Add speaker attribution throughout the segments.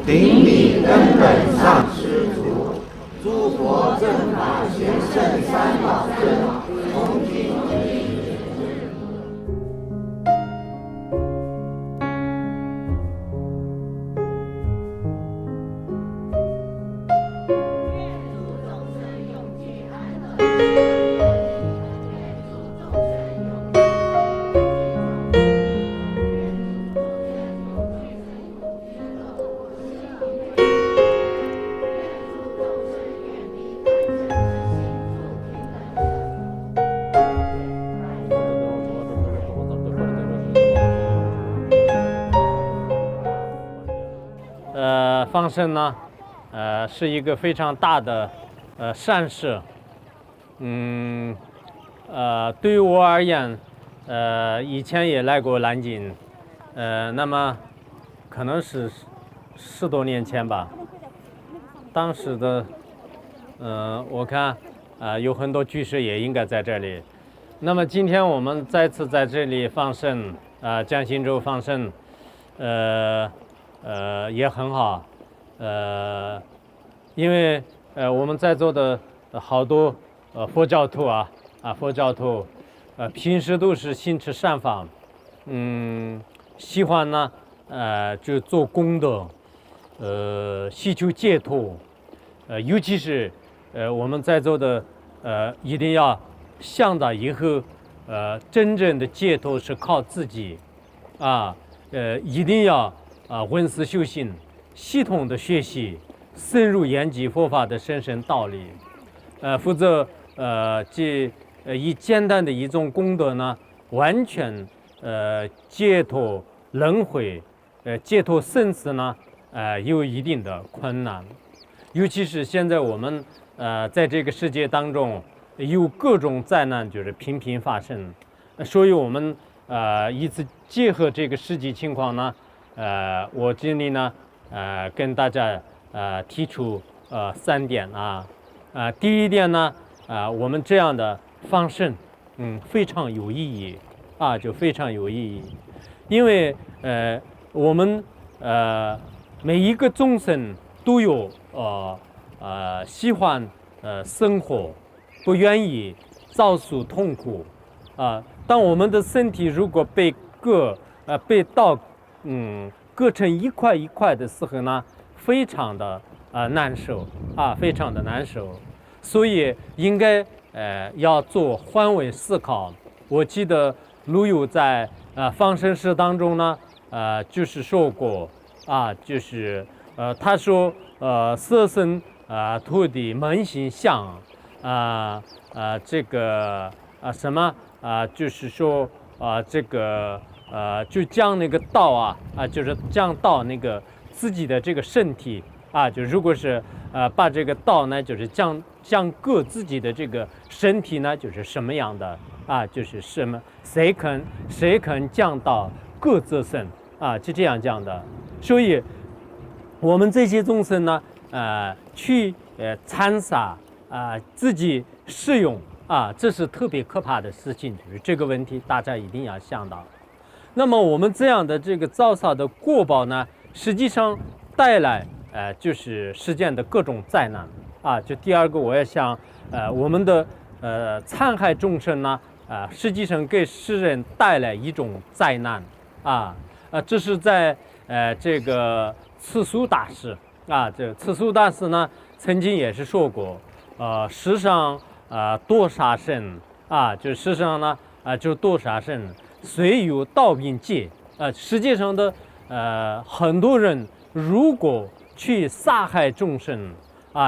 Speaker 1: 顶礼根本上师祖，诸佛正法贤圣三宝尊，恭敬礼。
Speaker 2: 放生呢，是一个非常大的善事。对于我而言，以前也来过南京，那么可能是10多年前吧。当时的，我看有很多居士也应该在这里。那么今天我们再次在这里放生，江心洲放生，也很好。因为我们在座的好多佛教徒佛教徒平时都是心持善法，喜欢呢就做功德，希求解脱，尤其是我们在座的一定要想到以后真正的解脱是靠自己一定要闻思修行，系统的学习，深入研究佛法的深深道理，否则以简单的一种功德呢，完全解脱轮回，解脱生死呢，有一定的困难。尤其是现在我们在这个世界当中，有各种灾难就是频频发生，所以我们以此结合这个实际情况呢，我这里呢跟大家提出3点第一点呢我们这样的放生非常有意义就非常有意义，因为我们每一个众生都有喜欢生活，不愿意遭受痛苦当我们的身体如果被刀割成一块一块的时候呢，非常的难受非常的难受，所以应该要做换位思考。我记得陆游在放生诗当中呢就是说过就是他说色身土地门形象这个就是说这个就将那个道就是将道那个自己的这个身体就如果是把这个道呢，就是将各自己的这个身体呢，就是什么样的就是什么谁肯将道各自身就这样讲的。所以我们这些众生呢去参洒自己适用这是特别可怕的事情，就是这个问题大家一定要想到。那么我们这样的这个造杀的过报呢，实际上带来就是世间的各种灾难就第二个，我也想我们的残害众生呢实际上给世人带来一种灾难这是在这个慈苏大师这慈苏大师呢曾经也是说过世上多杀生就世上呢就多杀生，虽有道并戒实际上的很多人如果去杀害众生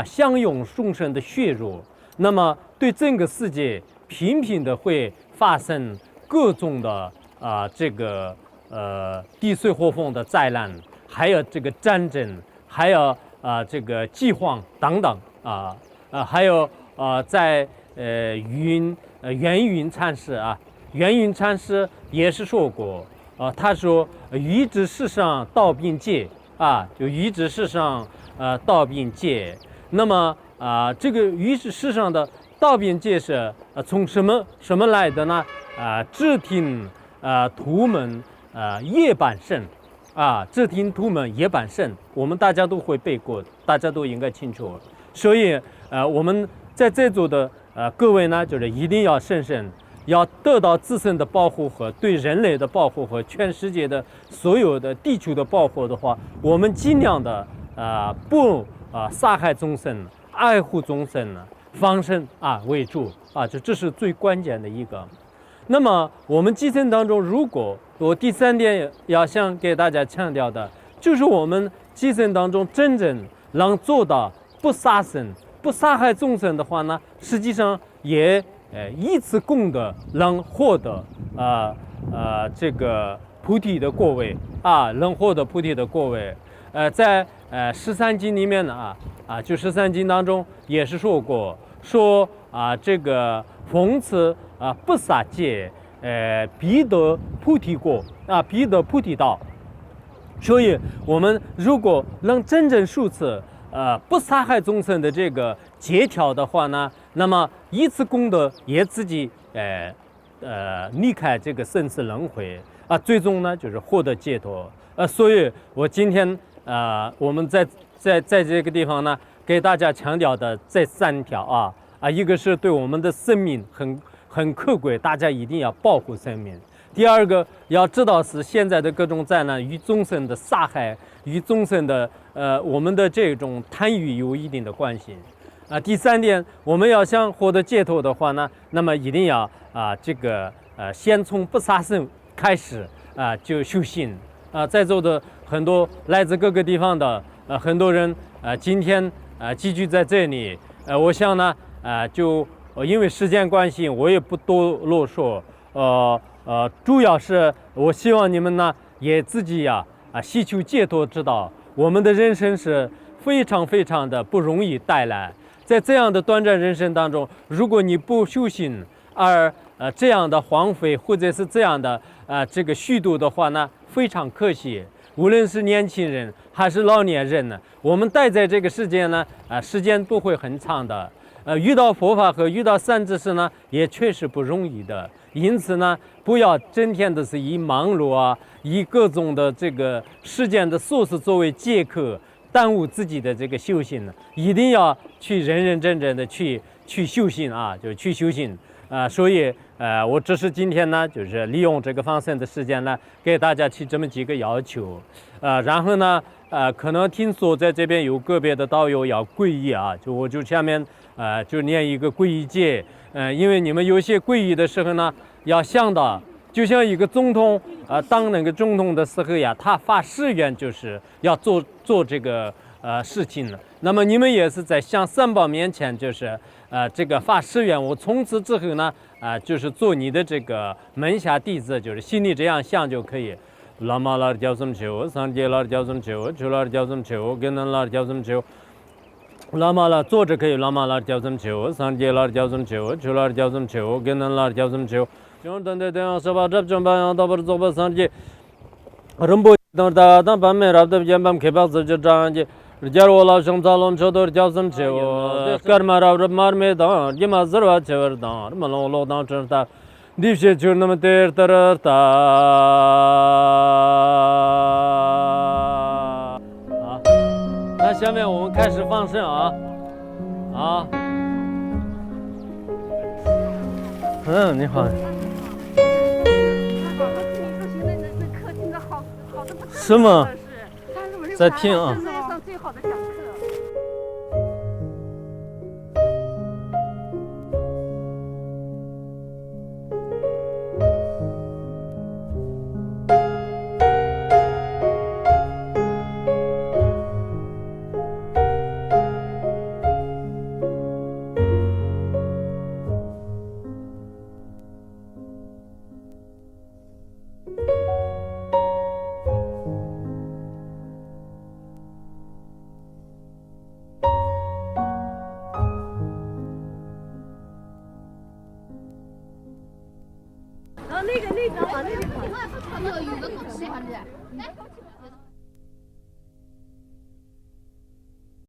Speaker 2: 享用众生的血肉，那么对整个世界频频的会发生各种的这个地水火风的灾难，还有这个战争，还有这个饥荒等等还有在圆云禅师圆云禅师也是说过他说欲知世上道并戒就欲知世上道并戒。那么这个欲知世上的道并戒是从什么来的呢？智听图门夜半圣只听土门野板胜，我们大家都会背过，大家都应该清楚。所以我们在这组的各位呢，就是一定要慎慎，要得到自身的保护和对人类的保护和全世界的所有的地球的保护的话，我们尽量的不杀害众生，爱护众生，放生为主这是最关键的一个。那么我们基层当中，如果我第3点要想给大家强调的，就是我们基层当中真正能做到不杀生、不杀害众生的话呢，实际上也以此功德能获得这个菩提的果位能获得菩提的果位。在13经里面呢就13经当中也是说过，说这个奉持不杀戒，必得菩提果必得菩提道。所以我们如果能真正受持不杀害众生的这个戒条的话呢，那么以此功德也自己离开这个生死轮回最终呢就是获得解脱。所以我今天我们在这个地方呢，给大家强调的这3条一个是对我们的生命很可贵，大家一定要保护生命。第二个要知道是现在的各种灾难与众生的杀害，与众生的我们的这种贪欲有一定的关系。第3点，我们要想获得解脱的话呢，那么一定要先从不杀生开始就修行。在座的很多来自各个地方的很多人今天集聚在这里，我想呢就因为时间关系，我也不多啰嗦。主要是我希望你们呢也自己希求解脱之道。我们的人生是非常非常的不容易带来，在这样的短暂人生当中，如果你不修行而这样的荒废或者是这样的这个虚度的话呢，非常可惜。无论是年轻人还是老年人呢，我们待在这个世界呢时间不会很长的。遇到佛法和遇到善知识呢，也确实不容易的。因此呢，不要整天的是以忙碌以各种的这个时间的琐事作为借口，耽误自己的这个修行呢。一定要去认认真真的去修行就是去修行所以我只是今天呢，就是利用这个放生的时间呢，给大家提这么几个要求然后呢可能听说在这边有个别的道友要皈依我就下面就念一个皈依戒因为你们有些皈依的时候呢，要想到就像一个总统当那个总统的时候他发誓愿就是要做这个事情了。那么你们也是在向三宝面前就是这个发誓愿，我从此之后呢就是做你的这个门下弟子，就是心里这样想就可以。拉玛拉叫什么求，三界拉叫什么求，求拉叫什么求，跟能拉叫什么求。拉玛拉坐着可以，拉玛拉叫什么求，三界拉叫什么求，求拉叫什么求，跟能拉叫什么求。中等的等十八这中班要到不做不三界。人不等大当半面拉的肩膀开把子就张起。假如老兄早龙车都叫什么求，哥们儿这马没当，你妈子儿求儿当，我们老当真的。你些就那么点儿大那下面我们开始放生你好。是吗？在听
Speaker 3: 世界上最好的讲课。那个往那里跑，有个喜欢的。